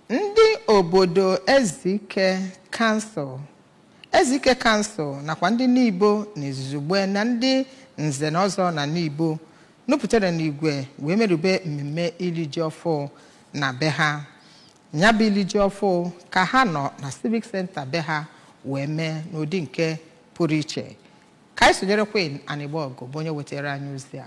ndị obodo Ezike kansụl nakwa ndị Nigbo na Izugbe na ndị nze na ọzọ na Nigbo nupụtara n'igwe wee merube mmemme iri ji ọfụ na be ha. Ya bụ iri ji ọfụ ka ha nọ na Civic Center be ha wee mee n'ụdị nke pụrụ iche. Ka anyị sonyere Queen Anịgbọgụ bụ onye wetara anyị ozi a.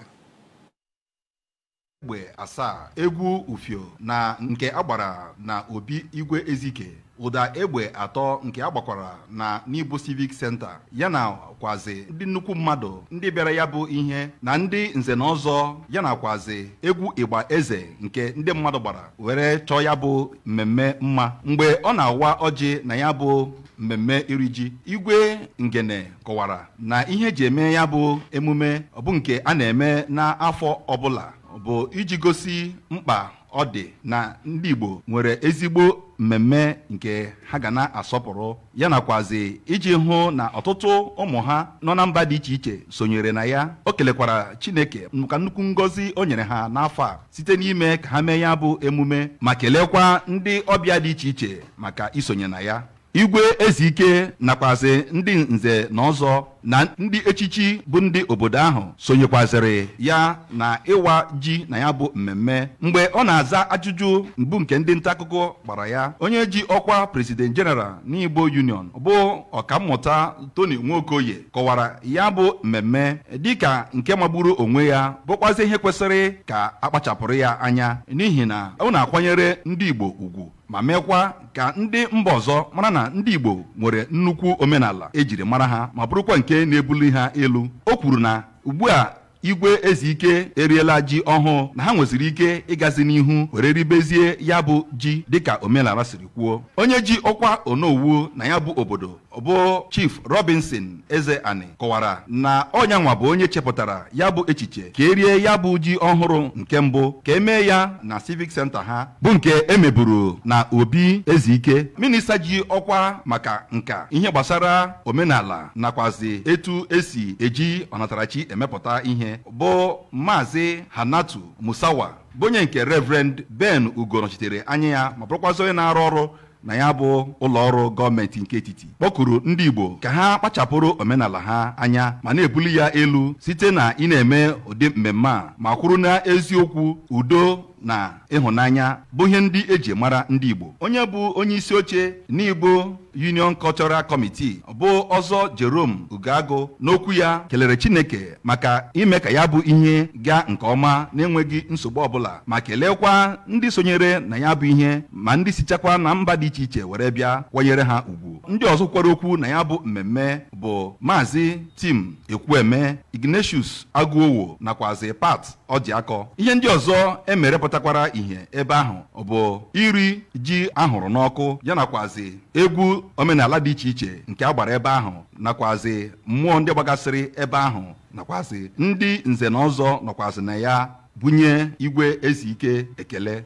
Egbe asaa egwu ufio na nke agbara na obi Igwe Ezike, ụda egbe atọ nke agbakwara na Nigbo Civic Center yana kwazi ndị nnukwu mmadụ ndị bịara ya bụ ihe na ndị nze na ọzọ yana kwazi egwu ịgba eze nke ndị mmadụ gbara were chọọ ya bụ mmemme mma. Mgbe ọ na-awa ọjị na ya bụ mmemme iri ji, Igwe Ngene kọwara na ihe eji eme ya bụ emume ọ bụ nke a na-eme n'afọ ọbụla bụ iji gosi mkpa ọ dị na ndị Igbo nwere ezigbo mmemme nke ha ga na-asọpụrụ, ya nakwazi iji hụ na ọtụtụ ụmụ ha nọ na mba dị iche iche sonyere na ya. O kelekwara Chineke maka nnukwu ngọzi o nyere ha n'afọ a site n'ime ka ha mee ya bụ emume, ma kelekwa ndị ọbịa dị iche iche maka isonye na ya. Igwe Ezike nakwazi ndị nze na ọzọ na ndị echichi bụ ndị obodo ahụ sonyekwaziri ya na ịwa ji na ya bụ mmemme. Mgbe ọ na-aza ajụjụ mbụ nke ndị nta akụkọ gbara ya, onye ji ọkwa President General n'Igbo Union bụ ọkammụta Tony Nwokoye kọwara ya bụ mmemme dịka nke magburu onwe ya, bụkwazi ihe kwesịrị ka akpachapụrụ ya anya n'ihi na ọ na-akwanyere ndị Igbo ugwu ma mekwa ka ndị mba ọzọ mara na ndị Igbo nwere nnukwu omenala ejiri mara ha ma bụrụkwa nke na-ebuli ha elu. O kwuru na ugbu a Igwe Ezike eriela ji ọhụụ na ha nweziri ike ịgazi n'ihu were ribezie ya bụ ji dịka omenala siri kwuo. Onye ji ọkwa Onowu na ya bụ obodo bụ Chief Robinson Ezeani kọwara na ọnyanwa bụ onye chepụtara ya bụ echiche ka erie ya bụ ji ọhụrụ nke mbụ ka emee ya na Civic Center ha bụ nke emeburu na Obi Ezike. Minista ji ọkwa maka nka, ihe gbasara omenala nakwazi etu esi eji ọnatarachi emepụta ihe bụ Maazị Hanatu Musawa bụ onye nke Reverend Ben Ugo nọchitere anya ya ma bụrụkwazị onye na-arụ ọrụ na ya bụ ụlọ ọrụ gọọmenti nke etiti. Kpọkuru ndị Igbo ka ha kpachapụrụ omenala ha anya ma na-ebuli ya elu site na ị na-eme ụdị mmemme a ma kwuru na eziokwu, udo na ịhụnanya bụ ihe ndị eji mara ndị Igbo. Onye bụ onye isi oche n'Igbo Union Cultural Committee bụ ọzọ Jerome Ugago n'okwu ya kelere Chineke maka ime ka ya bụ ihe gaa nke ọma na-enweghị nsogbu ọbụla, ma kelekwa ndị sonyere na ya bụ ihe ma ndị sichakwa na mba dị iche iche were bịa kwanyere ha ugwu. Ndị ọzọ kwara okwu na ya bụ mmemme bụ Maazị Tim Ekwueme, Ignatius Agụowo nakwazi Pat Ọdịakọ. Ihe ndị ọzọ emere pụtakwara ihe ebe ahụ bụ iri ji ahụrụ n'ọkụ ya nakwazi egwu omenala dị iche iche nke a gbara ebe ahụ nakwazi mmụọ ndị gbagasịrị ebe ahụ nakwazi ndị nze na ọzọ nọkwazi na ya bunye Igwe Ezike ekele.